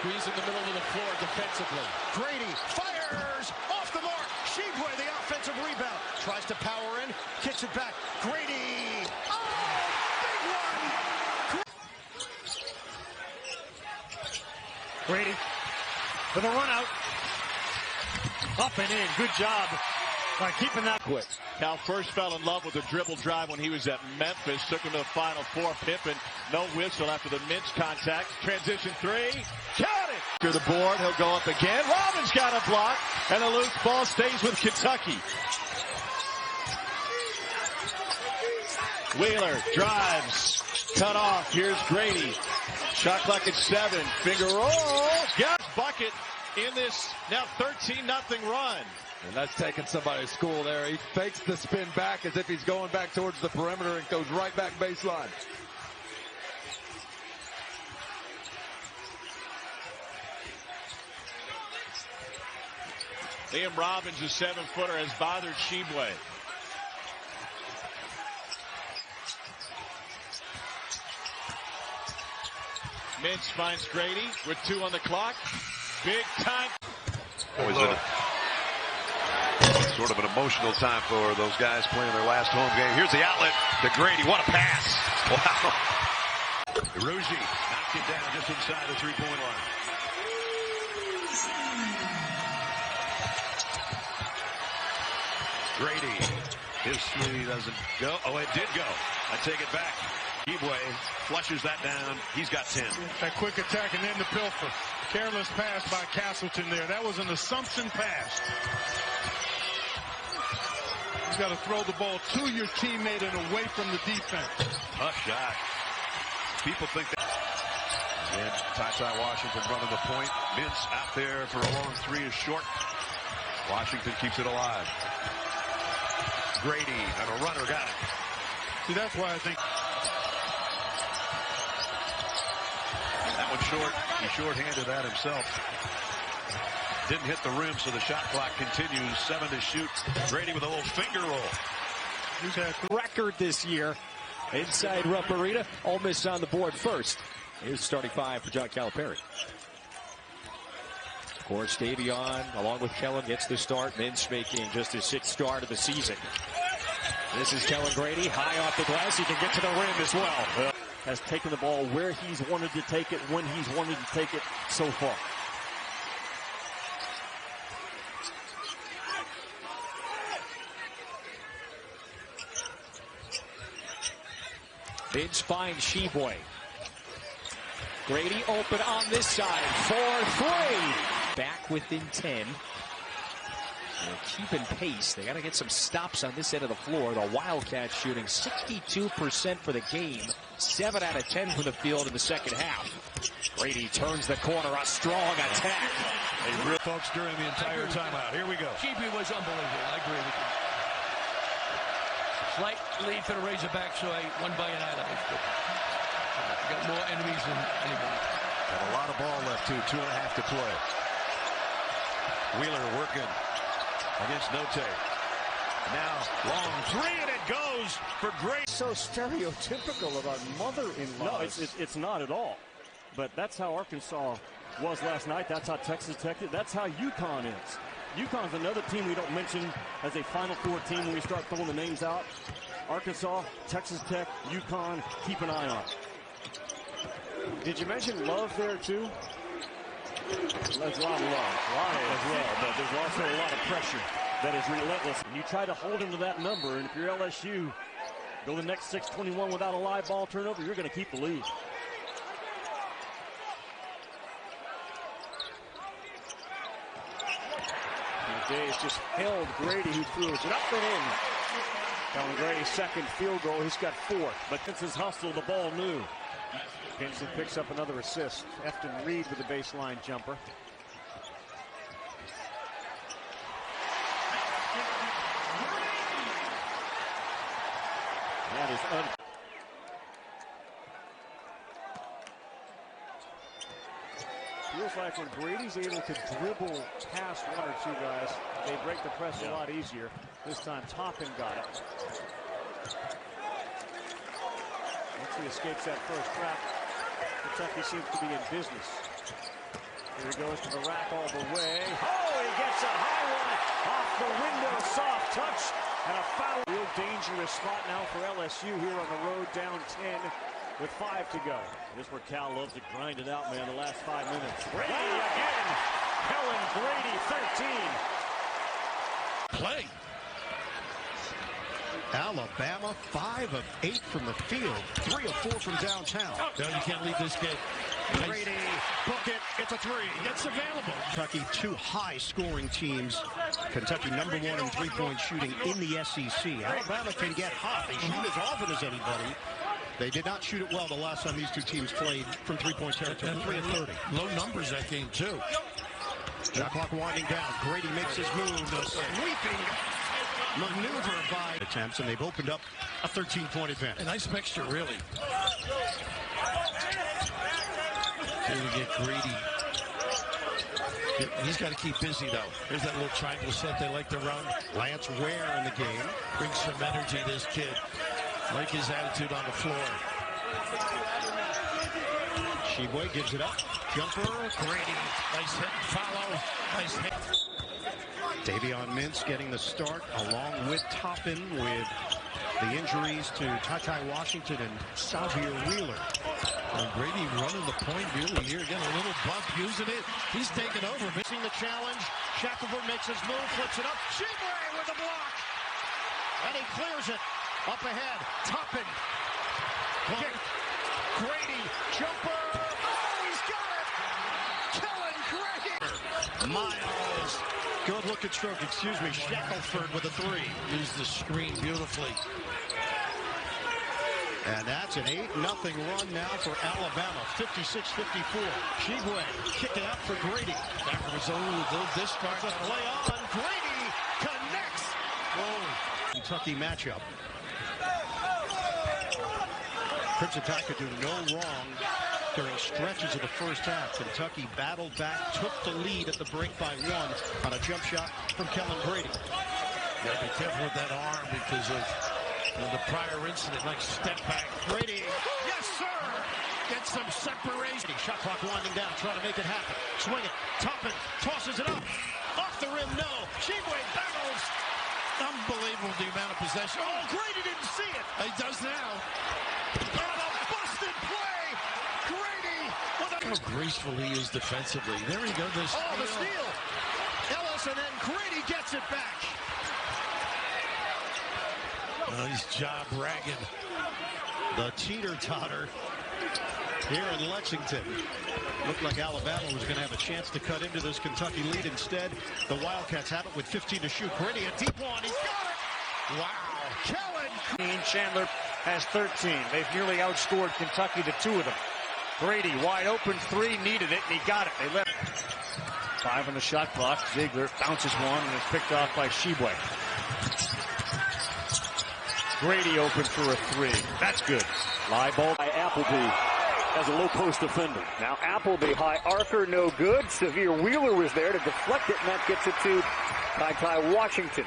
Squeeze in the middle of the floor defensively. Grady fires off the mark. Sheboy, the offensive rebound. Tries to power in, kicks it back. Grady. Oh, big one. Grady for the run out. Up and in. Good job by keeping that quick. Cal first fell in love with the dribble drive when he was at Memphis. Took him to the Final Four. Pippen, no whistle after the Minch contact. Transition three. Count it! To the board. He'll go up again. Robin's got a block. And the loose ball stays with Kentucky. Wheeler drives. Cut off. Here's Grady. Shot clock at 7. Finger roll. Got bucket in this now 13-0 run. And that's taking somebody to school there. He fakes the spin back as if he's going back towards the perimeter and goes right back baseline. Liam Robbins, a 7-footer, has bothered Sheboy. Mintz finds Grady with 2 on the clock. Big time. Always in sort of an emotional time for those guys playing their last home game. Here's the outlet to Grady. What a pass. Wow. Ruji knocked it down just inside the three-point line. Grady. His three doesn't go. Oh, it did go. I take it back. Sheboy flushes that down. He's got 10. That quick attack and then the pilfer. Careless pass by Castleton there. That was an assumption pass. You got to throw the ball to your teammate and away from the defense. Tough shot. People think that. And Ty Washington running the point. Mintz out there for a long three is short. Washington keeps it alive. Grady and a runner got it. See, that's why I think that one short. He short-handed that himself. Didn't hit the rim, so the shot clock continues. 7 to shoot. Grady with a little finger roll. He's had record this year inside Rupp Arena. Ole Miss on the board first. Here's starting 5 for John Calipari. Of course, Davion, along with Kellan, gets the start. Mintz making just his 6th start of the season. This is Kellan Grady, high off the glass. He can get to the rim as well. Has taken the ball where he's wanted to take it, when he's wanted to take it so far. Mintz finds Sheboy. Grady open on this side for 3. Back within 10. They're keeping pace. They got to get some stops on this end of the floor. The Wildcats shooting 62% for the game. 7 out of 10 from the field in the second half. Grady turns the corner. A strong attack. They real folks during the entire timeout. Here we go. Sheboy was unbelievable. I agree with you. Slight lead for the Razorbacks, so I won by an highlight. Got more enemies than anybody. Got a lot of ball left, too. 2.5 to play. Wheeler working against Note. Now, long 3, and it goes for Grady. so stereotypical about mother-in-law. No, it's not at all. But that's how Arkansas was last night. That's how Texas Tech is. That's how UConn is. UConn's another team we don't mention as a Final Four team when we start throwing the names out. Arkansas, Texas Tech, UConn, keep an eye on it. Did you mention Love there, too? There's a lot of love as well, but there's also a lot of pressure that is relentless. You try to hold him to that number, and if you're LSU, go the next 6:21 without a live ball turnover, you're going to keep the lead. Days just held Grady, who threw it up and in. Kellan Grady's second field goal. He's got 4. But since his hustle, the ball new. Pinson picks up another assist. Efton Reed with the baseline jumper. That is Feels like when Grady's able to dribble past 1 or 2 guys, they break the press a lot easier. This time Toppin got it. Once he escapes that first trap, Kentucky seems to be in business. Here he goes to the rack all the way. Oh, he gets a high one off the window. Soft touch and a foul. Real dangerous spot now for LSU here on the road, down 10 with 5 to go. This is where Cal loves to grind it out, man, the last 5 minutes. Grady again. Kellan Grady, 13. Play. Alabama, 5 of 8 from the field, 3 of 4 from downtown. No, you can't leave this game. Grady, book it, it's a 3. It's available. Kentucky, 2 high-scoring teams. Kentucky number 1 in three-point shooting in the SEC. Alabama can get hot. They shoot as often as anybody. They did not shoot it well the last time these two teams played from three-point territory. 3 of 30. Low numbers that game, too. Shot clock winding down. Grady makes his move. The sweeping maneuver by attempts, and they've opened up a 13-point advantage. A nice mixture, really. Here we get Grady. He's got to keep busy, though. There's that little triangle set they like to run. Lance Ware in the game. Brings some energy, this kid. Like his attitude on the floor. Sheboy gives it up. Jumper. Grady. Nice hit and follow. Nice hit. Davion Mintz getting the start along with Toppin with the injuries to Ty Washington and Xavier Wheeler. Grady running the point really here. Again, a little bump using it. He's taking over. Missing the challenge. Shackelford makes his move, flips it up. Sheboy with the block. And he clears it. Up ahead. Toppin. Grady. Jumper. Oh, he's got it. Kellan Grady. Miles. Good looking stroke. Excuse me. Shackelford with a 3. Used the screen beautifully. And that's an 8-0 run now for Alabama. 56-54. Sheboy kick it out for Grady. That was a little discard. Just play on. Grady connects. Whoa. Kentucky matchup. Crimson Tide could do no wrong during stretches of the first half. Kentucky battled back, took the lead at the break by 1 on a jump shot from Kellan Grady. Gotta be careful with that arm because of the prior incident. Like step back. Grady, yes sir! Get some separation. Shot clock winding down, trying to make it happen. Swing it. Toppin tosses it up. Off the rim, no. Sheboy battles. Unbelievable the amount of possession. Oh, Grady didn't see it. He does now. And a busted play. Grady with a... How graceful he is defensively. There we go. The steal. Oh, the steal. Ellis, and then Grady gets it back. Nice job, ragging. The teeter-totter here in Lexington. Looked like Alabama was going to have a chance to cut into this Kentucky lead. Instead, the Wildcats have it with 15 to shoot. Grady, a deep one. He's got it. Wow. Kellan. Chandler has 13. They've nearly outscored Kentucky, the 2 of them. Grady, wide open 3, needed it, and he got it. They left 5 on the shot clock. Ziegler bounces one and is picked off by Sheboy. Grady open for a 3. That's good. Live ball by Appleby as a low post defender. Now Appleby high archer, no good. Xavier Wheeler was there to deflect it, and that gets it to Ty Washington.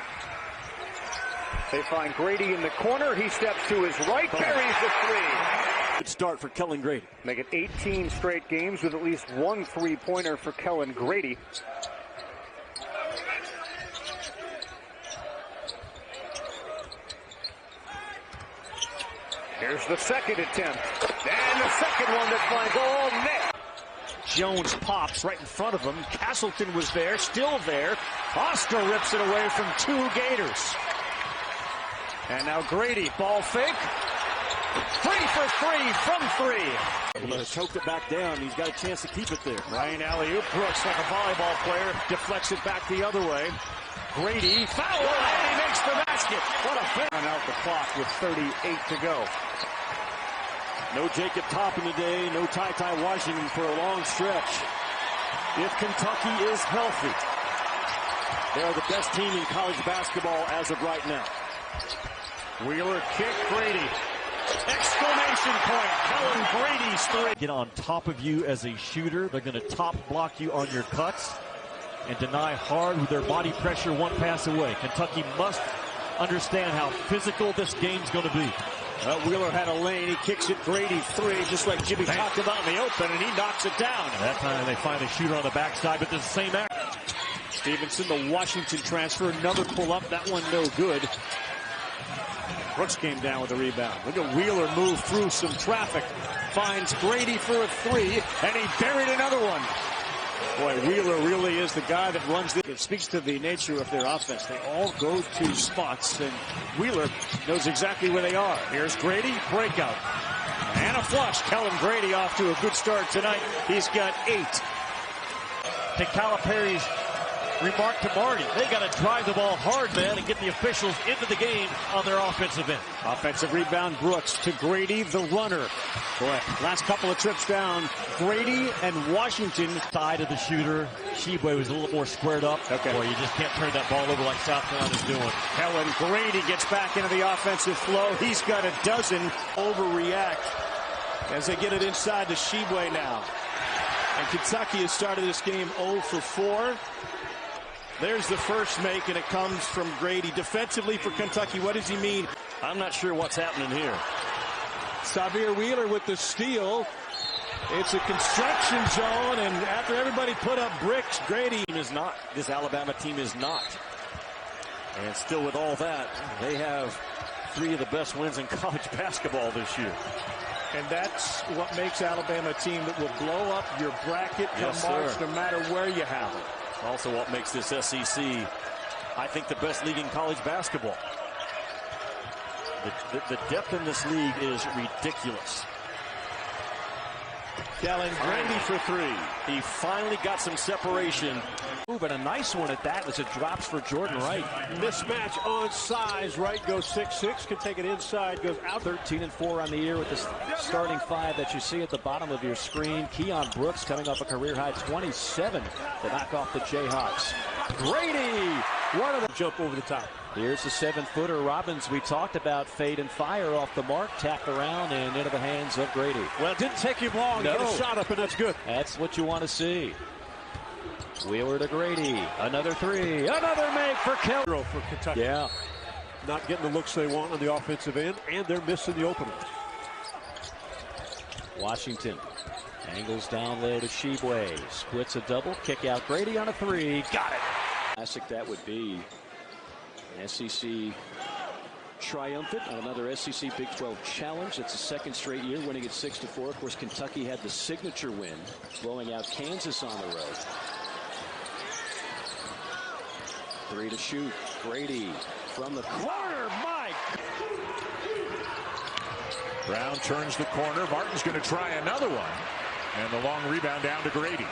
They find Grady in the corner. He steps to his right, carries the 3. Good start for Kellan Grady. Make it 18 straight games with at least 1 3-pointer for Kellan Grady. Here's the second attempt. And the second one that finds all net. Jones pops right in front of him. Castleton was there, still there. Oscar rips it away from 2 Gators. And now Grady, ball fake. 3 for 3 from 3. He choked it back down. He's got a chance to keep it there. Ryan alley-oop. Brooks, like a volleyball player, deflects it back the other way. Grady, foul, and he makes the basket. What a fit. Run out the clock with 38 to go. No Jacob Toppin today, no Ty Washington for a long stretch. If Kentucky is healthy, they are the best team in college basketball as of right now. Wheeler kick, Grady. Exclamation point, Kellan Grady's 3. Get on top of you as a shooter. They're going to top block you on your cuts and deny hard with their body pressure 1 pass away. Kentucky must understand how physical this game's going to be. Wheeler had a lane. He kicks it. Grady three, just like Jimmy talked about in the open, and he knocks it down. That time they find a shooter on the backside, but the same act. Stevenson, the Washington transfer, another pull-up. That one no good. Brooks came down with the rebound. Look at Wheeler move through some traffic. Finds Grady for a three, and he buried another one. Boy, Wheeler really is the guy that runs this. It speaks to the nature of their offense. They all go to spots, and Wheeler knows exactly where they are. Here's Grady, breakout. And a flush. Kellan Grady off to a good start tonight. He's got 8. To Calipari's remark to Marty, they got to drive the ball hard, man, and get the officials into the game on their offensive end. Offensive rebound, Brooks to Grady, the runner. Boy, last couple of trips down, Grady and Washington. Side of the shooter. Sheboy was a little more squared up. Okay. Boy, you just can't turn that ball over like South Carolina's doing. Kellan Grady gets back into the offensive flow. He's got a dozen. Overreact as they get it inside to Sheboy now. And Kentucky has started this game 0 for 4. There's the first make, and it comes from Grady. Defensively for Kentucky, what does he mean? I'm not sure what's happening here. Xavier Wheeler with the steal. It's a construction zone, and after everybody put up bricks, Grady is not. This Alabama team is not. And still with all that, they have 3 of the best wins in college basketball this year. And that's what makes Alabama a team that will blow up your bracket come March, no matter where you have it. Also what makes this SEC, I think, the best league in college basketball. The depth in this league is ridiculous. Kellan Grady for 3. He finally got some separation. But a nice one at that as it drops for Jordan Wright. Mismatch on size. Wright goes 6'6", can take it inside, goes out. 13-4 on the year with the starting 5 that you see at the bottom of your screen. Keon Brooks coming off a career-high 27 to knock off the Jayhawks. Grady! One of them jump over the top. Here's the 7-footer. Robbins, we talked about fade and fire off the mark. Tapped around and into the hands of Grady. Well, it didn't take him long to get a shot up, and that's good. That's what you want to see. Wheeler to Grady. Another 3. Another make for Kellan. For Kentucky. Yeah. Not getting the looks they want on the offensive end, and they're missing the openers. Washington angles down low to Sheboy. Splits a double. Kick out Grady on a 3. Got it. Classic that would be. SEC triumphant on another SEC Big 12 challenge. It's the second straight year, winning it 6-4. Of course, Kentucky had the signature win, blowing out Kansas on the road. 3 to shoot. Grady from the corner. Mike. Brown turns the corner. Martin's going to try another one. And the long rebound down to Grady.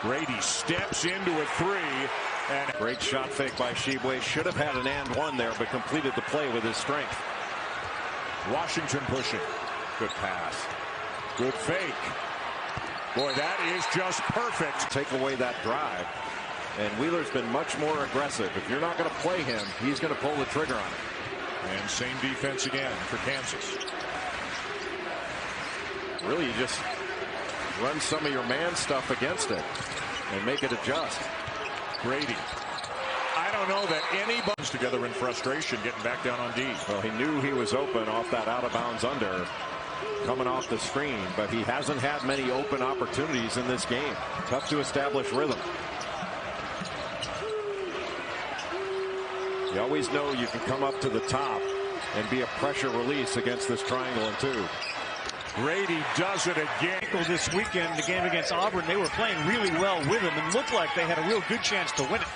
Grady steps into a 3. And great shot fake by Sheboy. Should have had an and one there, but completed the play with his strength. Washington pushing. Good pass. Good fake. Boy, that is just perfect. Take away that drive. And Wheeler's been much more aggressive. If you're not going to play him, he's going to pull the trigger on it. And same defense again for Kansas. Really, you just run some of your man stuff against it and make it adjust. Grady. I don't know that anybody's together in frustration getting back down on D. Well, he knew he was open off that out of bounds under coming off the screen, but he hasn't had many open opportunities in this game. Tough to establish rhythm. You always know you can come up to the top and be a pressure release against this triangle and 2. Grady does it again. This weekend, the game against Auburn, they were playing really well with him and looked like they had a real good chance to win it.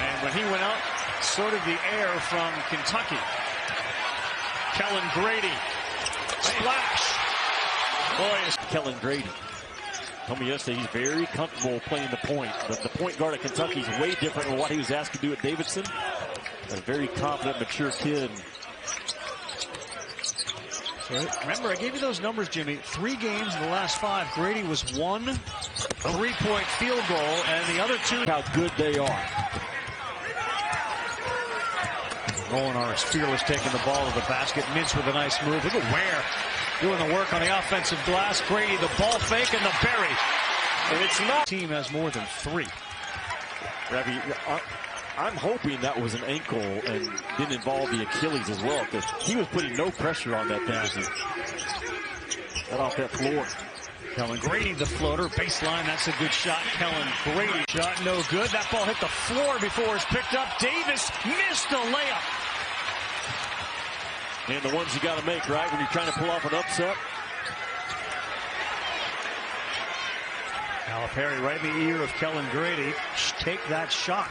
And when he went out, sort of the air from Kentucky. Kellan Grady. Splash. Boy, is Kellan Grady told me yesterday he's very comfortable playing the point. The point guard at Kentucky is way different than what he was asked to do at Davidson. A very confident, mature kid. Remember, I gave you those numbers, Jimmy. 3 games in the last 5. Grady was 1 3-point field goal, and the other 2. How good they are. Molinar is fearless, taking the ball to the basket. Mintz with a nice move. Look at Ware doing the work on the offensive glass. Grady, the ball fake, and the bury. And it's not. The team has more than 3. Ravi, I'm hoping that was an ankle and didn't involve the Achilles as well, because he was putting no pressure on that thing. Got off that floor. Kellan Grady, the floater, baseline, that's a good shot. Kellan Grady, shot no good. That ball hit the floor before it's picked up. Davis missed the layup. And the ones you got to make, right, when you're trying to pull off an upset. Calipari right in the ear of Kellan Grady. Take that shot.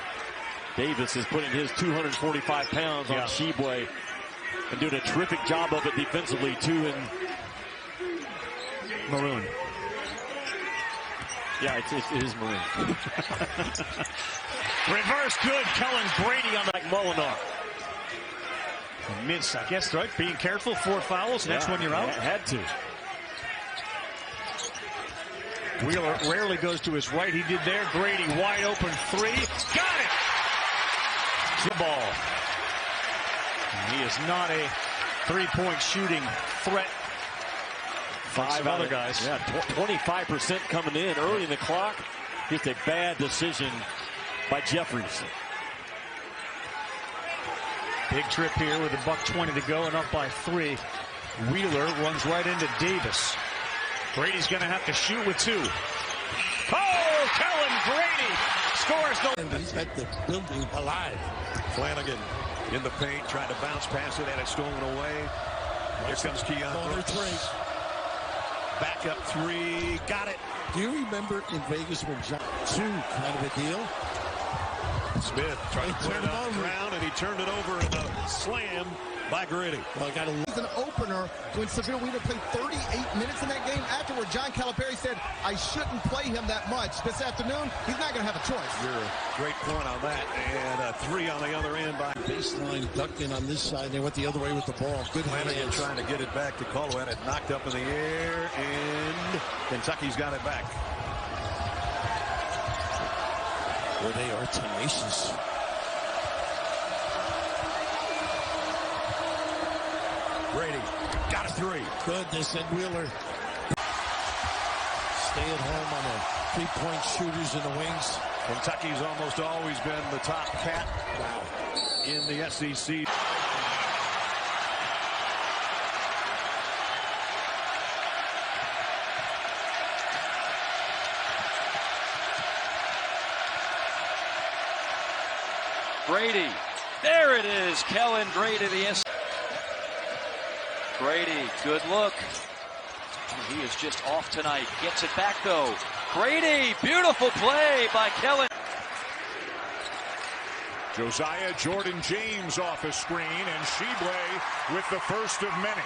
Davis is putting his 245 pounds on Sheboy and doing a terrific job of it defensively, too, in maroon. Yeah, it is maroon. Reverse good. Kellan Grady on like Molinar. Mintz, I guess, right? Being careful. 4 fouls. Next one, you're out. Had to. Wheeler rarely goes to his right. He did there. Grady wide open 3. Got it! The ball. He is not a three-point shooting threat. 5 other guys. Yeah, 25% coming in early in the clock. Just a bad decision by Jeffries. Big trip here with $1:20 to go and up by 3. Wheeler runs right into Davis. Grady's going to have to shoot with 2. Oh, Kellan Grady scores the... He's got the building alive. Flanagan in the paint, trying to bounce past it, and it's stolen away. Here comes Keon Brooks. Back up 3, got it. Do you remember in Vegas when John 2 kind of a deal? Smith tried to put it on the ground, and he turned it over in a slam by Grady. Well, got an opener when Severe Wheeler played 38 minutes in that game. Afterward, John Calipari said, I shouldn't play him that much. This afternoon, he's not going to have a choice. You're a great point on that. And a 3 on the other end by baseline, ducked in on this side. They went the other way with the ball. Good Flanagan trying to get it back to Colwell. It knocked up in the air, and Kentucky's got it back. Well, they are tenacious. Grady got a 3. Goodness, and Wheeler. Stay at home on the 3-point shooters in the wings. Kentucky's almost always been the top cat in the SEC. Grady. There it is. Kellan Grady, the S. Grady, good look. He is just off tonight. Gets it back, though. Grady, beautiful play by Kellan. Josiah Jordan James off a screen, and Sheboy with the first of many.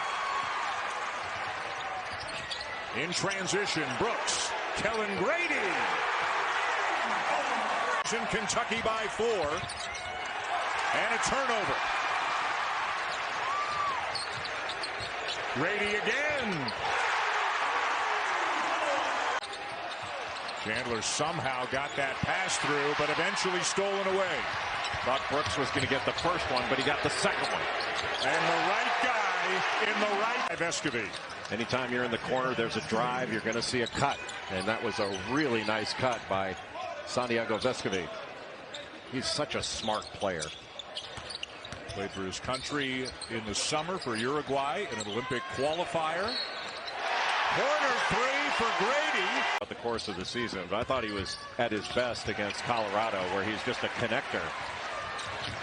In transition, Brooks, Kellan Grady. In Kentucky by 4. And a turnover. Grady again. Chandler somehow got that pass through, but eventually stolen away. Thought Brooks was going to get the first one, but he got the second one. And the right guy in the right. Vescovy. Anytime you're in the corner, there's a drive, you're going to see a cut. And that was a really nice cut by Santiago Vescovy. He's such a smart player. Played for his country in the summer for Uruguay in an Olympic qualifier. Corner 3 for Grady. At the course of the season, but I thought he was at his best against Colorado, where he's just a connector.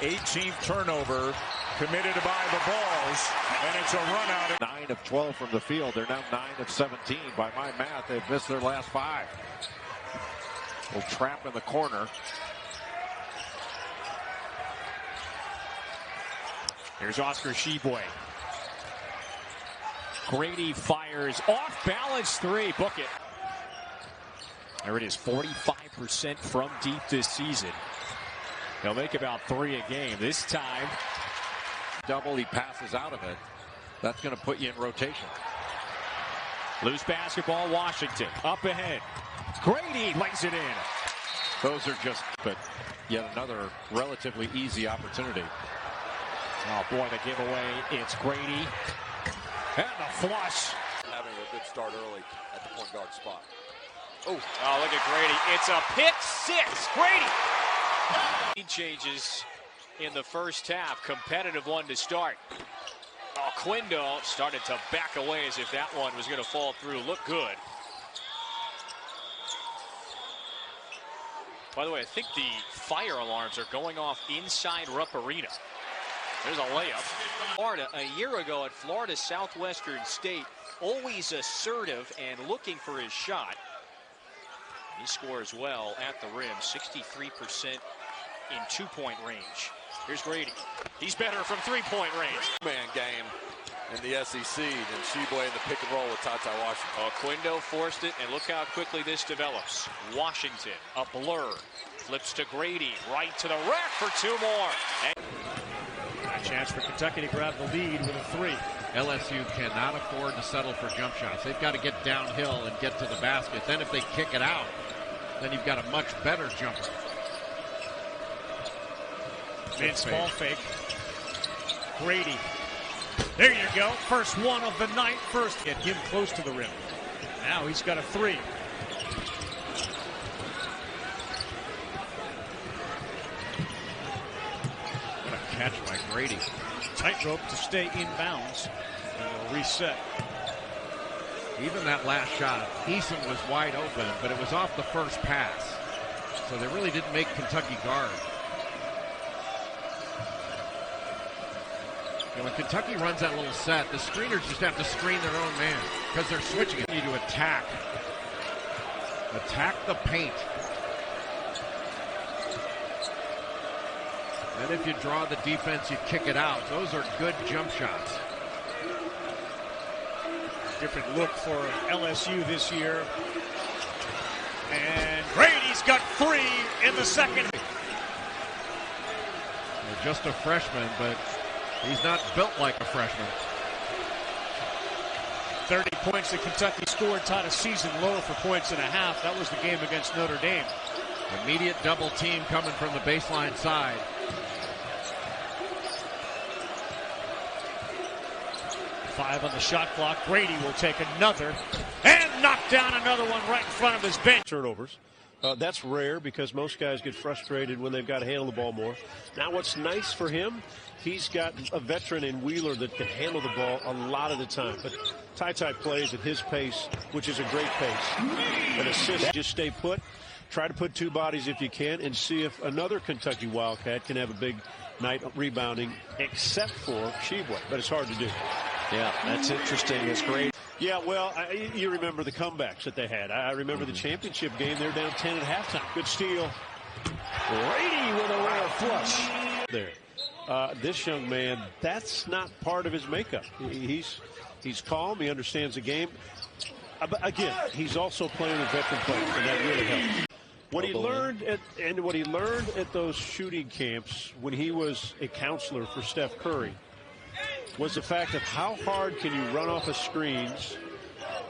18th turnover committed by the balls, and it's a run out. 9 of 12 from the field. They're now 9 of 17. By my math, they've missed their last 5. Will trap in the corner. Here's Oscar Sheboy. Grady fires off balance 3. Book it. There it is, 45% from deep this season. He'll make about 3 a game. This time, double, he passes out of it. That's going to put you in rotation. Loose basketball, Washington. Up ahead. Grady lays it in. Those are just, but yet another relatively easy opportunity. Oh, boy, the giveaway. It's Grady. And the flush. Having a good start early at the point guard spot. Oh, look at Grady. It's a pick 6. Grady. Changes in the first half. Competitive one to start. Oh, Quindo started to back away as if that one was going to fall through. Look good. By the way, I think the fire alarms are going off inside Rupp Arena. There's a layup. Florida, a year ago at Florida Southwestern State, always assertive and looking for his shot. He scores well at the rim, 63% in two-point range. Here's Grady. He's better from three-point range. Man game in the SEC than Sheboy in the pick and roll with Ty Washington. Oh, Quindo forced it, and look how quickly this develops. Washington, a blur. Flips to Grady, right to the rack for two more. A chance for Kentucky to grab the lead with a three. LSU cannot afford to settle for jump shots. They've got to get downhill and get to the basket. Then if they kick it out, then you've got a much better jumper. Vince ball fake. Grady. There you go. First one of the night. First hit him close to the rim. Now he's got a three. What a catch by Grady. Tightrope to stay in bounds. And they'll reset. Even that last shot, Eason was wide open, but it was off the first pass. So they really didn't make Kentucky guard. You know, when Kentucky runs that little set, the screeners just have to screen their own man because they're switching it. You need to attack the paint. And if you draw the defense, you kick it out. Those are good jump shots. Different look for LSU this year. And Grady's got three in the second. Well, just a freshman, but he's not built like a freshman. 30 points that Kentucky scored, tied a season low for points and a half. That was the game against Notre Dame. Immediate double team coming from the baseline side. Five on the shot clock. Grady will take another and knock down another one right in front of his bench. Turnovers. That's rare because most guys get frustrated when they've got to handle the ball more. Now what's nice for him, he's got a veteran in Wheeler that can handle the ball a lot of the time. But Ty plays at his pace, which is a great pace. An assist, just stay put. Try to put two bodies if you can and see if another Kentucky Wildcat can have a big night rebounding, except for Sheboy. But it's hard to do. Yeah, that's interesting. It's great. Yeah, well, you remember the comebacks that they had. I remember the championship game. They're down 10 at halftime. Good steal. Grady with a rare flush. There. This young man, that's not part of his makeup. He's calm. He understands the game. Again, he's also playing with veteran players, and that really helps. What he learned at those shooting camps when he was a counselor for Steph Curry was the fact of how hard can you run off of screens,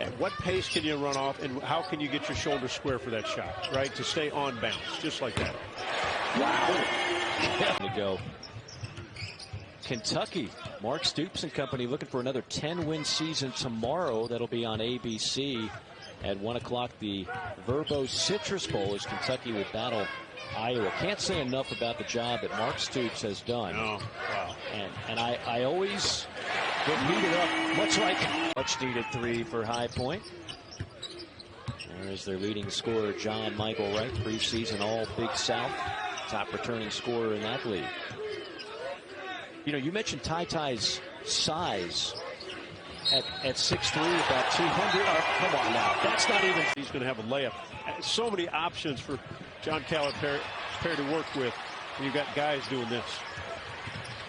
at what pace can you run off, and how can you get your shoulder square for that shot, right? To stay on bounce, just like that. Wow. To go. Kentucky, Mark Stoops and company looking for another 10-win season tomorrow. That'll be on ABC at 1 o'clock. The Verbo Citrus Bowl as Kentucky would battle Iowa. Can't say enough about the job that Mark Stoops has done. Oh, wow. And I always get heated up, much like much needed three for High Point. There's their leading scorer, John Michael Wright, preseason All Big South, top returning scorer in that league. You know, you mentioned Ty's size at 6'3", about 200. Oh, come on now, that's not even. He's going to have a layup. So many options for John Calipari to work with. You've got guys doing this.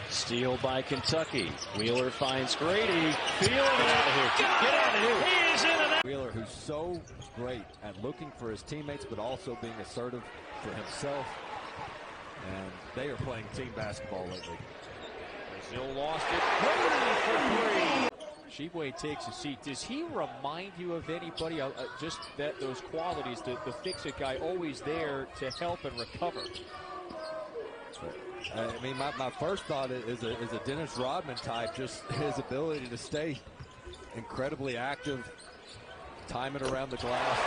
Steal by Kentucky. Wheeler finds Grady. Get out of here. He's in and out. Wheeler, who's so great at looking for his teammates, but also being assertive for himself. And they are playing team basketball lately. Brazil lost it. Grady for three. Sheboy takes a seat. Does he remind you of anybody? Just that those qualities, the fix-it guy, always there to help and recover. I mean, my first thought is a Dennis Rodman type, just his ability to stay incredibly active, time it around the glass.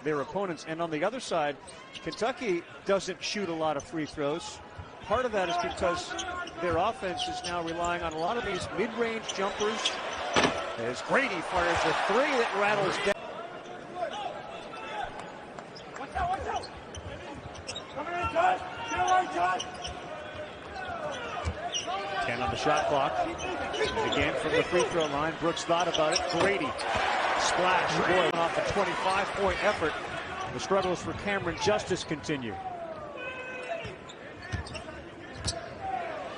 their opponents. And on the other side, Kentucky doesn't shoot a lot of free throws. Part of that is because their offense is now relying on a lot of these mid-range jumpers. As Grady fires a three that rattles down. And on the shot clock. And again from the free throw line. Brooks thought about it. Grady. Splash. Boy, off a 25-point effort. The struggles for Cameron Justice continue.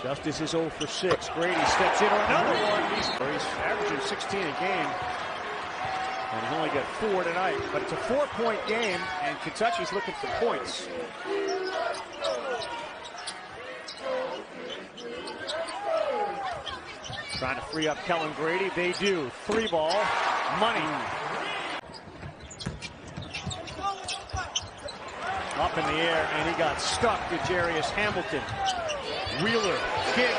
Justice is 0 for 6. Grady steps in on another one. He's averaging 16 a game. And he's only got 4 tonight. But it's a 4-point game, and Kentucky's looking for points. Trying to free up Kellan Grady. They do. 3-ball. Money. Up in the air, and he got stuck to Jarius Hamilton. Wheeler, kick.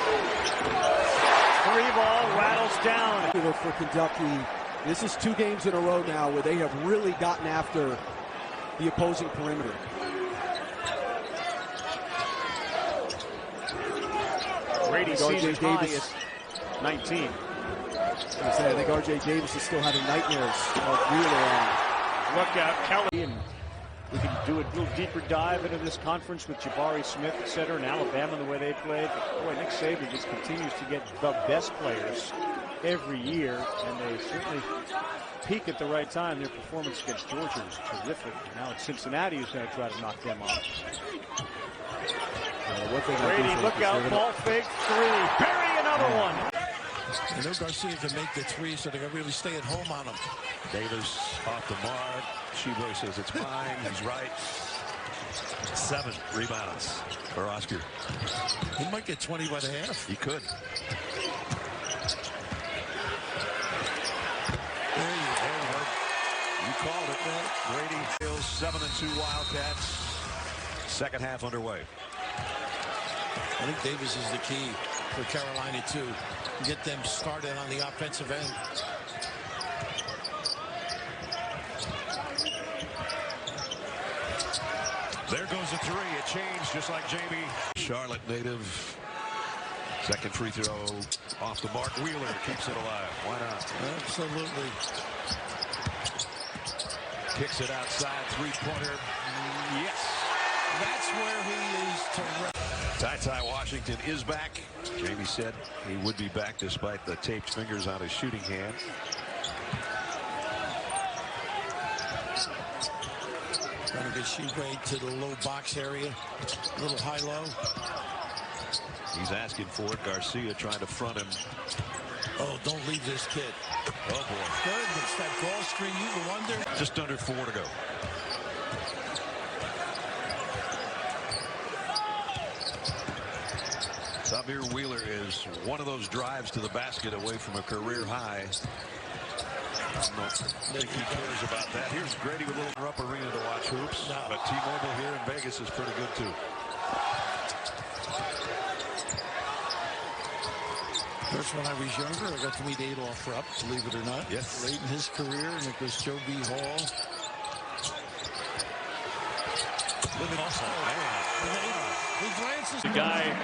3-ball, rattles down. For Kentucky, this is 2 games in a row now where they have really gotten after the opposing perimeter. Grady season high is 19. I think R.J. Davis is still having nightmares of Wheeler. Look out, Kelly. And we can do a little deeper dive into this conference with Jabari Smith, etc., and Alabama, the way they played. But boy, Nick Saban just continues to get the best players every year, and they certainly peak at the right time. Their performance against Georgia was terrific. Now it's Cincinnati who's going to try to knock them off. Grady, look out, ball fake, 3. Bury another one. I know Garcia can make the 3, so they're going to really stay at home on him. Davis off the mark. Sheboy says it's fine. He's right. 7 rebounds for Oscar. He might get 20 by the half. He could. You called it, man. Grady Hills 7-2 Wildcats. Second half underway. I think Davis is the key for Carolina too. Get them started on the offensive end. There goes a 3. It changed just like Jamie. Charlotte native. Second free throw off the mark. Wheeler keeps it alive. Why not? Absolutely. Kicks it outside. 3-pointer. Yes. That's where he is terrific. Ty Washington is back. Jamie said he would be back despite the taped fingers on his shooting hand. Trying to get Sheboy to the low box area. A little high-low. He's asking for it. Garcia trying to front him. Oh, don't leave this kid. Oh, boy. Good. It's that ball screen. You wonder. Just under 4 to go. Xavier Wheeler is one of those drives to the basket away from a career high. I don't think he cares about that. Here's Grady with a little Rupp Arena to watch hoops. No. But T-Mobile here in Vegas is pretty good too. First, when I was younger, I got to meet Adolph Rupp, believe it or not. Yes. Late in his career, and it was Joe B. Hall. The guy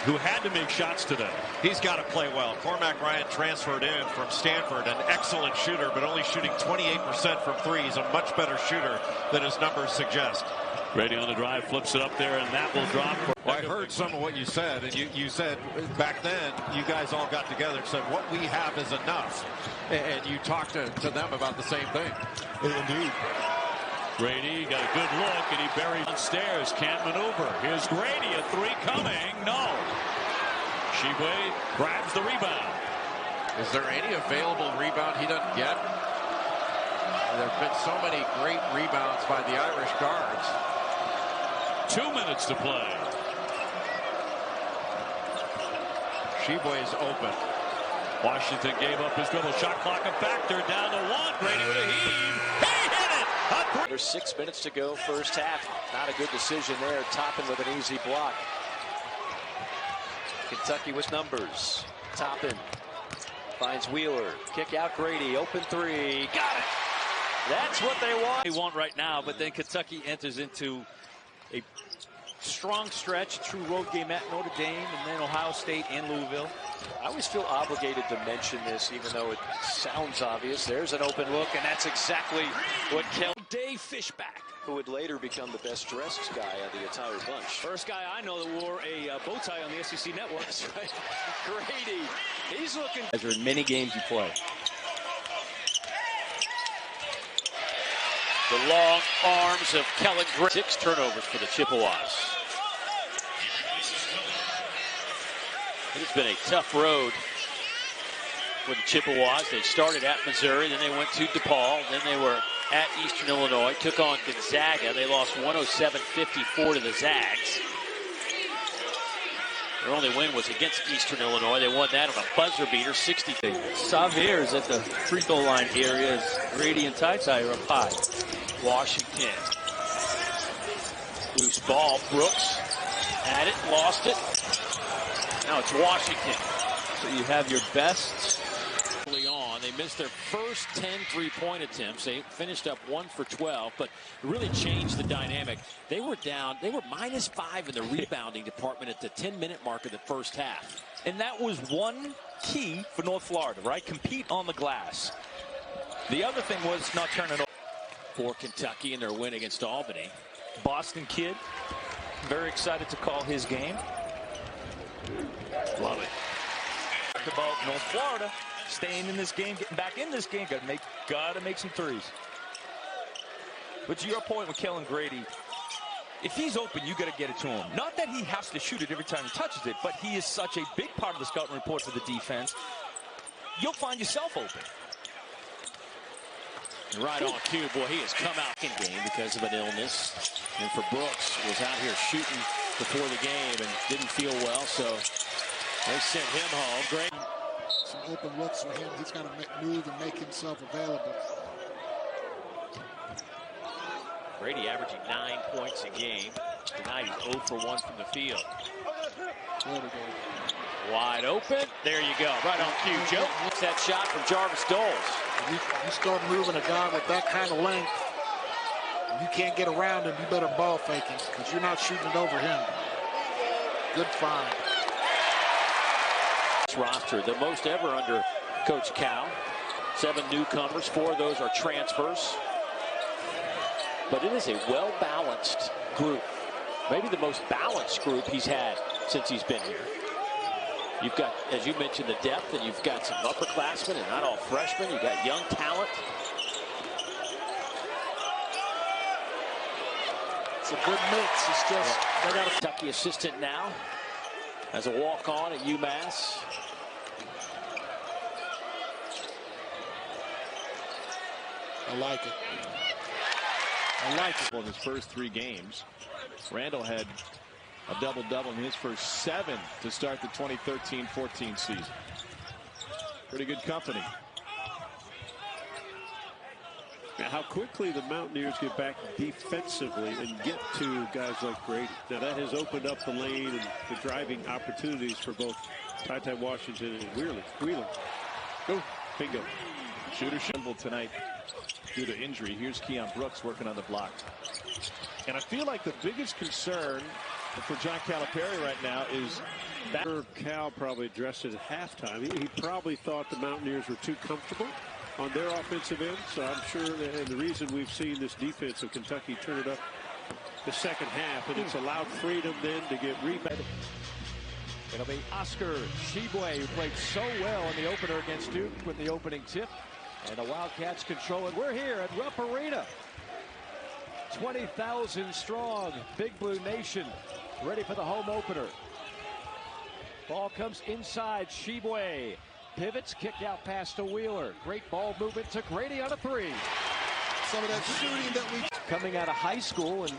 who had to make shots today. He's got to play well. Cormac Ryan transferred in from Stanford, an excellent shooter, but only shooting 28% from 3. He's a much better shooter than his numbers suggest. Grady on the drive, flips it up there, and that will drop. Well, I heard some of what you said, and you said back then you guys all got together and said what we have is enough, and you talked to them about the same thing. Indeed. Grady got a good look, and he buried downstairs. Can't maneuver. Here's Grady, a 3 coming. No. Sheboy grabs the rebound. Is there any available rebound he doesn't get? There have been so many great rebounds by the Irish guards. 2 minutes to play. Sheboy is open. Washington gave up his dribble. Shot clock a factor. Down to 1. Grady with a heave. He hit it. There's 6 minutes to go, first half. Not a good decision there. Toppin with an easy block. Kentucky with numbers. Toppin finds Wheeler. Kick out Grady. Open 3. Got it. That's what they want. They want right now, but then Kentucky enters into a strong stretch, true road game at Notre Dame, and then Ohio State and Louisville. I always feel obligated to mention this, even though it sounds obvious. There's an open look, and that's exactly what Kellan Dave Fishback, who would later become the best dressed guy of the entire bunch. First guy I know that wore a bow tie on the SEC network. That's right. Grady. He's looking. As are in many games you play. The long arms of Kellan. 6 turnovers for the Chippewas. It's been a tough road for the Chippewas. They started at Missouri, then they went to DePaul, then they were at Eastern Illinois, took on Gonzaga. They lost 107-54 to the Zags. Their only win was against Eastern Illinois. They won that on a buzzer beater, 60. Xavier is at the free throw line area as Grady and Ty are up high. Washington. Loose ball. Brooks had it, lost it. Now it's Washington. So you have your best. Early on, they missed their first 10 three-point attempts. They finished up 1 for 12, but it really changed the dynamic. They were down. They were -5 in the rebounding department at the 10-minute mark of the first half. And that was one key for North Florida, right? Compete on the glass. The other thing was not turning over. For Kentucky in their win against Albany. Boston kid, very excited to call his game. Love it. About North Florida staying in this game, getting back in this game, gotta make some threes. But to your point with Kellan Grady, if he's open, you got to get it to him. Not that he has to shoot it every time he touches it, but he is such a big part of the scouting report for the defense. You'll find yourself open. Right on cue. Boy, he has come out in game because of an illness. And for Brooks, was out here shooting before the game and didn't feel well, so they sent him home. Great. Some open looks for him. He's got to move and make himself available. Grady averaging 9 points a game. Tonight he's 0 for 1 from the field. Wide open. There you go. Right on cue, Joe. That shot from Jarvis Doles. You start moving a guy with that kind of length, you can't get around him. You better ball fake him because you're not shooting it over him. Good find. This roster, the most ever under Coach Cal. 7 newcomers. 4 of those are transfers. But it is a well-balanced group. Maybe the most balanced group he's had since he's been here. You've got, as you mentioned, the depth, and you've got some upperclassmen and not all freshmen. You've got young talent. It's a good mix. It's just they got a Kentucky assistant now as a walk-on at UMass. I like it. I like it. On his first 3 games, Randall had a double-double in his first 7 to start the 2013-14 season. Pretty good company. Now, how quickly the Mountaineers get back defensively and get to guys like Grady. Now, that has opened up the lane and the driving opportunities for both Ty Washington and Wheeler. Go, bingo. Shooter tonight due to injury. Here's Keon Brooks working on the block. And I feel like the biggest concern for John Calipari right now is that Cal probably addressed it at halftime. He probably thought the Mountaineers were too comfortable on their offensive end. So I'm sure and the reason we've seen this defense of Kentucky turn it up the second half, and it's allowed freedom then to get rebounded. It'll be Oscar Tshiebwe, who played so well in the opener against Duke with the opening tip. And the Wildcats control it. We're here at Rupp Arena. 20,000 strong, Big Blue Nation, ready for the home opener. Ball comes inside. Tshiebwe pivots, kicked out past to Wheeler. Great ball movement to Grady on a 3. Some of that shooting that we coming out of high school, and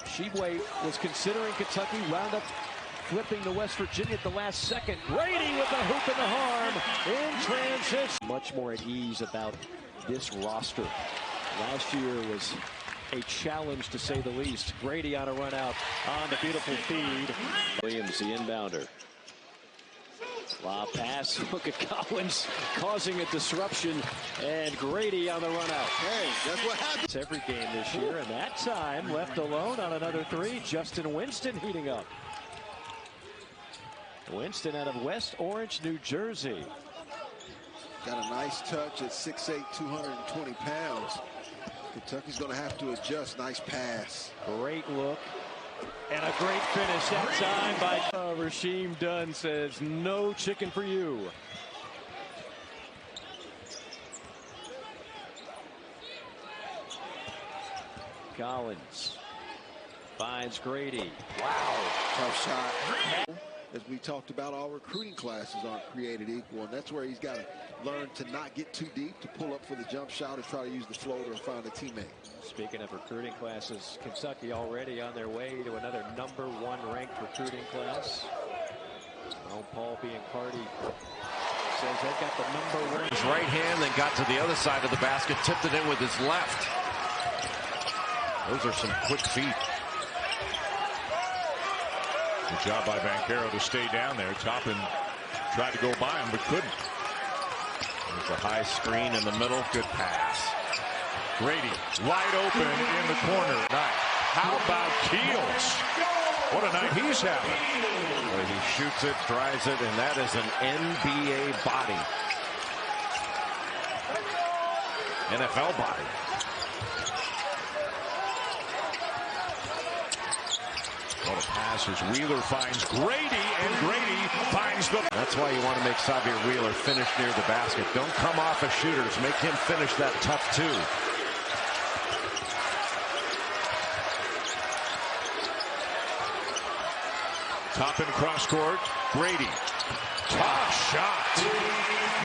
Tshiebwe was considering Kentucky, wound up flipping to West Virginia at the last second. Grady with the hoop in the arm in transition. Much more at ease about this roster. Last year was a challenge, to say the least. Grady on a run out on the beautiful feed. Williams, the inbounder. Lob pass. Look at Collins causing a disruption, and Grady on the run out. Hey, that's what happens. It's every game this year, and that time left alone on another three. Justin Winston heating up. Winston out of West Orange, New Jersey. Got a nice touch at 6'8", 220 pounds. Kentucky's going to have to adjust. Nice pass. Great look. And a great finish that time by Rasheem Dunn says, no chicken for you. Collins finds Grady. Wow. Tough shot. As we talked about, all recruiting classes aren't created equal, and that's where he's got to learn to not get too deep, to pull up for the jump shot or try to use the floater and find a teammate. Speaking of recruiting classes, Kentucky already on their way to another #1 ranked recruiting class. Well, Paul Biancardi says they've got the #1. His right hand, then got to the other side of the basket, tipped it in with his left. Those are some quick feet. Good job by Banchero to stay down there. Toppin tried to go by him, but couldn't. There's a high screen in the middle. Good pass. Grady wide open in the corner. Night. How about Keels? What a night he's having. Well, he shoots it, drives it, and that is an NBA body. NFL body. What a pass as Wheeler finds Grady, and Grady finds the... That's why you want to make Xavier Wheeler finish near the basket. Don't come off of shooters. Make him finish that tough two. Toppin cross court. Grady. Tough shot.